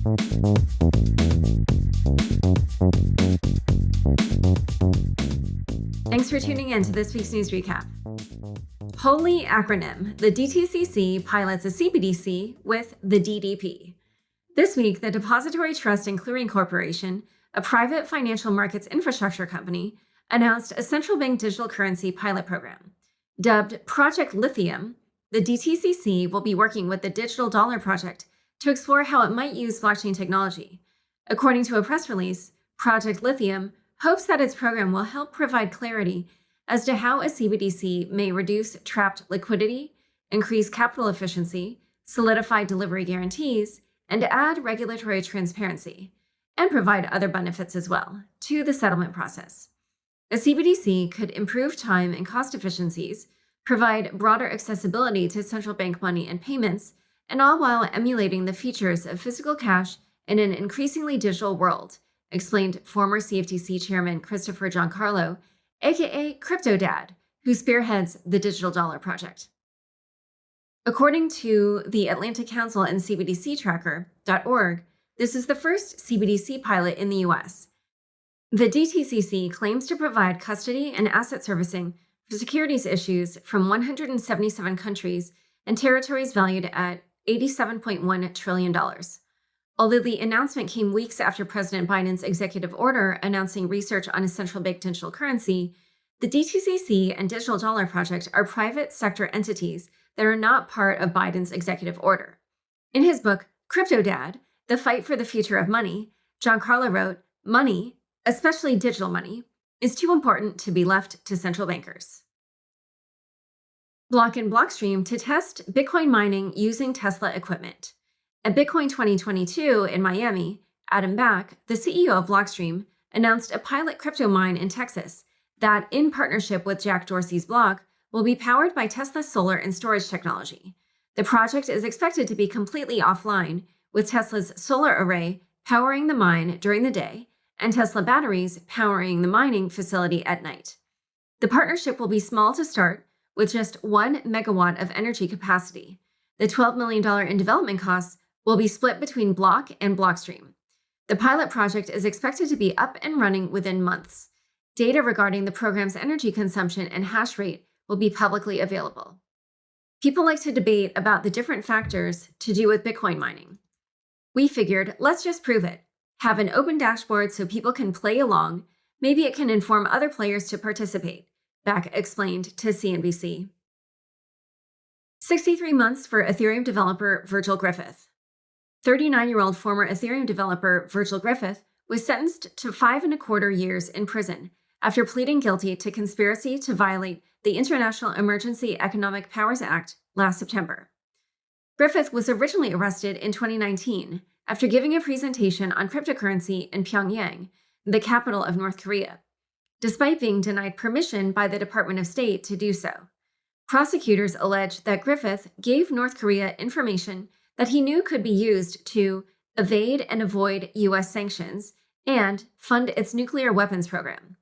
Thanks for tuning in to this week's news recap. Holy Acronym, the DTCC pilots a CBDC with the DDP. This week, the Depository Trust and Clearing Corporation, a private financial markets infrastructure company, announced a central bank digital currency pilot program. Dubbed Project Lithium, the DTCC will be working with the Digital Dollar Project to explore how it might use blockchain technology. According to a press release, Project Lithium hopes that its program will help provide clarity as to how a CBDC may reduce trapped liquidity, increase capital efficiency, solidify delivery guarantees, and add regulatory transparency, and provide other benefits as well to the settlement process. A CBDC could improve time and cost efficiencies, provide broader accessibility to central bank money and payments, and all while emulating the features of physical cash in an increasingly digital world, explained former CFTC Chairman Christopher Giancarlo, aka Crypto Dad, who spearheads the Digital Dollar Project. According to the Atlantic Council and CBDCtracker.org, this is the first CBDC pilot in the US. The DTCC claims to provide custody and asset servicing for securities issues from 177 countries and territories valued at $87.1 trillion. Although the announcement came weeks after President Biden's executive order announcing research on a central bank digital currency, the DTCC and Digital Dollar Project are private sector entities that are not part of Biden's executive order. In his book, Crypto Dad, The Fight for the Future of Money, Giancarlo wrote, "Money, especially digital money, is too important to be left to central bankers." Block and Blockstream to test Bitcoin mining using Tesla equipment. At Bitcoin 2022 in Miami, Adam Back, the CEO of Blockstream, announced a pilot crypto mine in Texas that, in partnership with Jack Dorsey's Block, will be powered by Tesla's solar and storage technology. The project is expected to be completely offline, with Tesla's solar array powering the mine during the day and Tesla batteries powering the mining facility at night. The partnership will be small to start, with just 1 megawatt of energy capacity. The $12 million in development costs will be split between Block and Blockstream. The pilot project is expected to be up and running within months. Data regarding the program's energy consumption and hash rate will be publicly available. People like to debate about the different factors to do with Bitcoin mining. We figured, let's just prove it. Have an open dashboard so people can play along. Maybe it can inform other players to participate, Back explained to CNBC. 63 months for Ethereum developer Virgil Griffith. 39-year-old former Ethereum developer Virgil Griffith was sentenced to 5.25 years in prison after pleading guilty to conspiracy to violate the International Emergency Economic Powers Act last September. Griffith was originally arrested in 2019 after giving a presentation on cryptocurrency in Pyongyang, the capital of North Korea, despite being denied permission by the Department of State to do so. Prosecutors allege that Griffith gave North Korea information that he knew could be used to evade and avoid U.S. sanctions and fund its nuclear weapons program.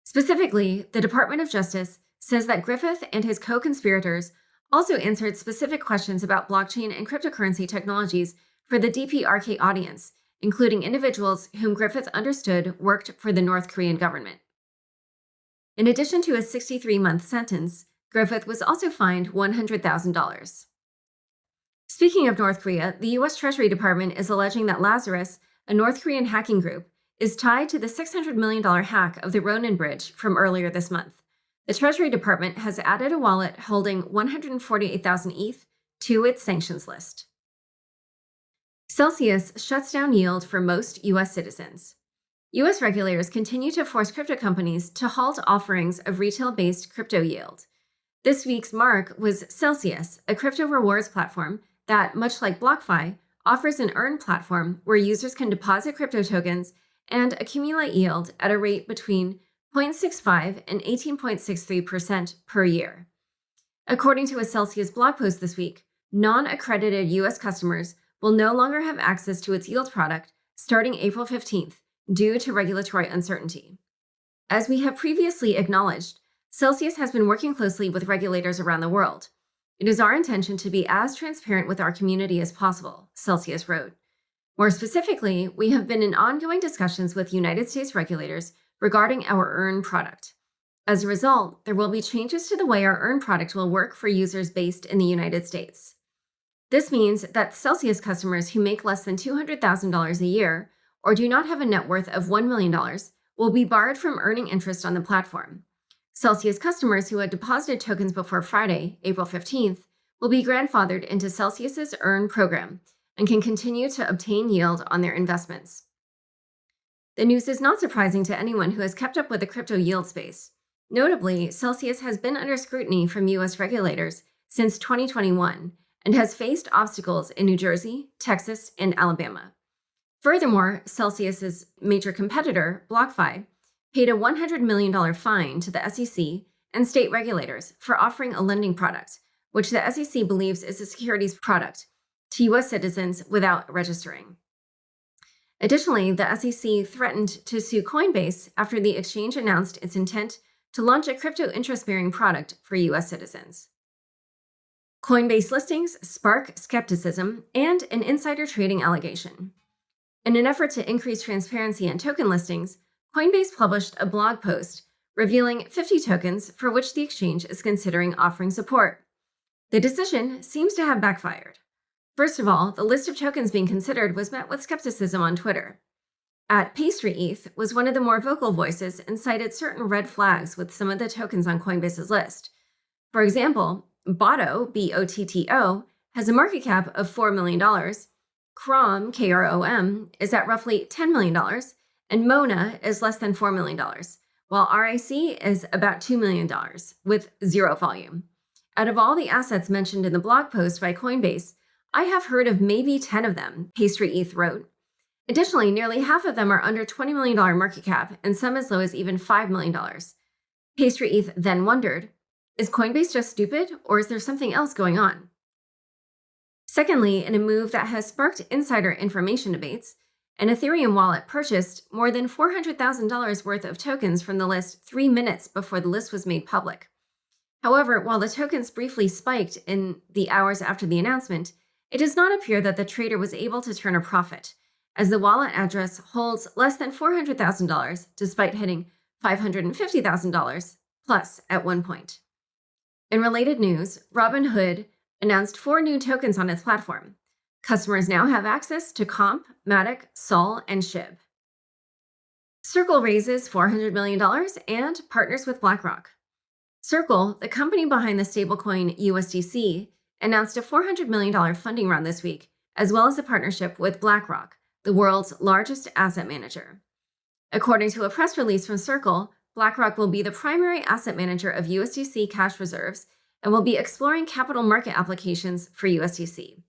Specifically, the Department of Justice says that Griffith and his co-conspirators also answered specific questions about blockchain and cryptocurrency technologies for the DPRK audience, including individuals whom Griffith understood worked for the North Korean government. In addition to a 63-month sentence, Griffith was also fined $100,000. Speaking of North Korea, the U.S. Treasury Department is alleging that Lazarus, a North Korean hacking group, is tied to the $600 million hack of the Ronin Bridge from earlier this month. The Treasury Department has added a wallet holding 148,000 ETH to its sanctions list. Celsius shuts down yield for most U.S. citizens. U.S. regulators continue to force crypto companies to halt offerings of retail-based crypto yield. This week's mark was Celsius, a crypto rewards platform that, much like BlockFi, offers an earn platform where users can deposit crypto tokens and accumulate yield at a rate between 0.65 and 18.63% per year. According to a Celsius blog post this week, non-accredited U.S. customers will no longer have access to its yield product starting April 15th due to regulatory uncertainty. As we have previously acknowledged, Celsius has been working closely with regulators around the world. It is our intention to be as transparent with our community as possible, Celsius wrote. More specifically, we have been in ongoing discussions with United States regulators regarding our Earn product. As a result, there will be changes to the way our Earn product will work for users based in the United States. This means that Celsius customers who make less than $200,000 a year or do not have a net worth of $1 million will be barred from earning interest on the platform. Celsius customers who had deposited tokens before Friday, April 15th, will be grandfathered into Celsius's Earn program and can continue to obtain yield on their investments. The news is not surprising to anyone who has kept up with the crypto yield space. Notably, Celsius has been under scrutiny from U.S. regulators since 2021 and has faced obstacles in New Jersey, Texas, and Alabama. Furthermore, Celsius's major competitor, BlockFi, paid a $100 million fine to the SEC and state regulators for offering a lending product, which the SEC believes is a securities product, to U.S. citizens without registering. Additionally, the SEC threatened to sue Coinbase after the exchange announced its intent to launch a crypto interest-bearing product for U.S. citizens. Coinbase listings spark skepticism and an insider trading allegation. In an effort to increase transparency in token listings, Coinbase published a blog post revealing 50 tokens for which the exchange is considering offering support. The decision seems to have backfired. First of all, the list of tokens being considered was met with skepticism on Twitter. @PastryETH was one of the more vocal voices and cited certain red flags with some of the tokens on Coinbase's list. For example, Botto, BOTTO, has a market cap of $4 million, Krom, KROM, is at roughly $10 million, and Mona is less than $4 million, while RIC is about $2 million, with zero volume. Out of all the assets mentioned in the blog post by Coinbase, I have heard of maybe 10 of them, PastryETH wrote. Additionally, nearly half of them are under $20 million market cap, and some as low as even $5 million. PastryETH then wondered, is Coinbase just stupid, or is there something else going on? Secondly, in a move that has sparked insider information debates, an Ethereum wallet purchased more than $400,000 worth of tokens from the list 3 minutes before the list was made public. However, while the tokens briefly spiked in the hours after the announcement, it does not appear that the trader was able to turn a profit, as the wallet address holds less than $400,000 despite hitting $550,000 plus at one point. In related news, Robinhood announced 4 new tokens on its platform. Customers now have access to Comp, Matic, Sol, and SHIB. Circle raises $400 million and partners with BlackRock. Circle, the company behind the stablecoin USDC, announced a $400 million funding round this week, as well as a partnership with BlackRock, the world's largest asset manager. According to a press release from Circle, BlackRock will be the primary asset manager of USDC cash reserves and will be exploring capital market applications for USDC.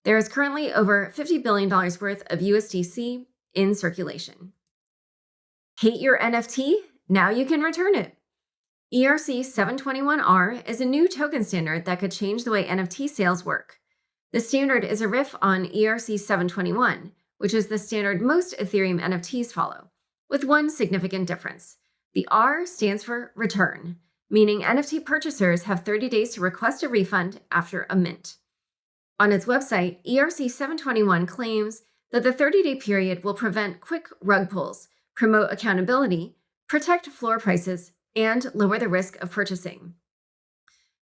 There is currently over $50 billion worth of USDC in circulation. Hate your NFT? Now you can return it. ERC 721R is a new token standard that could change the way NFT sales work. The standard is a riff on ERC 721, which is the standard most Ethereum NFTs follow, with one significant difference. The R stands for return, meaning NFT purchasers have 30 days to request a refund after a mint. On its website, ERC 721 claims that the 30-day period will prevent quick rug pulls, promote accountability, protect floor prices, and lower the risk of purchasing.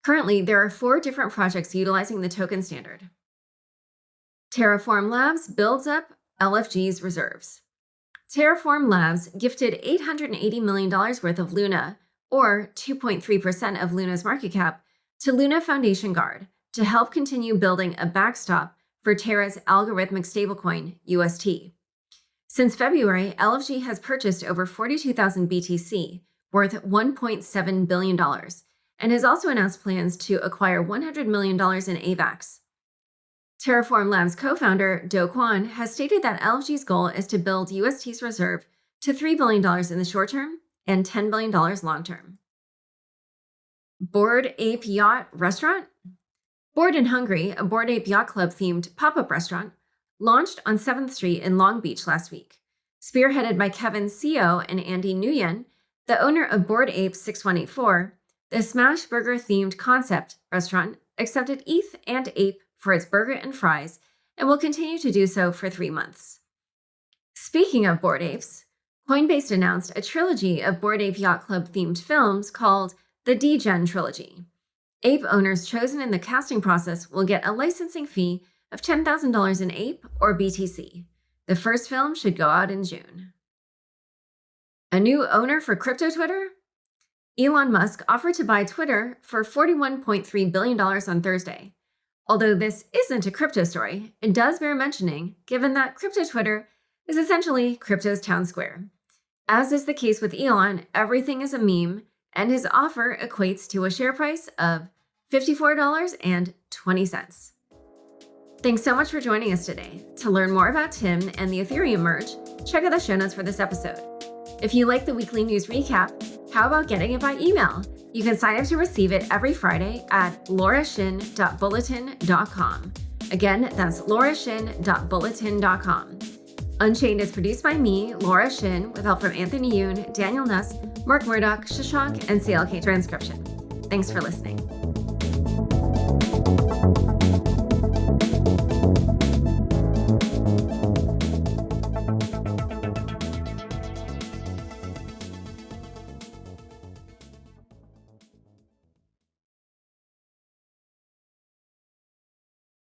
Currently, there are 4 different projects utilizing the token standard. Terraform Labs builds up LFG's reserves. Terraform Labs gifted $880 million worth of Luna, or 2.3% of Luna's market cap, to Luna Foundation Guard to help continue building a backstop for Terra's algorithmic stablecoin, UST. Since February, LFG has purchased over 42,000 BTC, worth $1.7 billion, and has also announced plans to acquire $100 million in AVAX. Terraform Labs co-founder Do Kwon has stated that LFG's goal is to build UST's reserve to $3 billion in the short term and $10 billion long term. Bored Ape Yacht Restaurant? Bored and Hungry, a Bored Ape Yacht Club themed pop-up restaurant, launched on 7th Street in Long Beach last week. Spearheaded by Kevin Seo and Andy Nguyen, the owner of Bored Ape 6184, the Smash Burger themed concept restaurant accepted ETH and Ape for its burger and fries and will continue to do so for 3 months. Speaking of Bored Apes, Coinbase announced a trilogy of Bored Ape Yacht Club themed films called the D-Gen Trilogy. Ape owners chosen in the casting process will get a licensing fee of $10,000 in Ape or BTC. The first film should go out in June. A new owner for crypto Twitter? Elon Musk offered to buy Twitter for $41.3 billion on Thursday. Although this isn't a crypto story, it does bear mentioning given that crypto Twitter is essentially crypto's town square. As is the case with Elon, everything is a meme, and his offer equates to a share price of $54.20. Thanks so much for joining us today. To learn more about Tim and the Ethereum merge, check out the show notes for this episode. If you like the weekly news recap, how about getting it by email? You can sign up to receive it every Friday at laurashin.bulletin.com. Again, that's laurashin.bulletin.com. Unchained is produced by me, Laura Shin, with help from Anthony Yoon, Daniel Nuss, Mark Murdoch, Shashank, and CLK Transcription. Thanks for listening.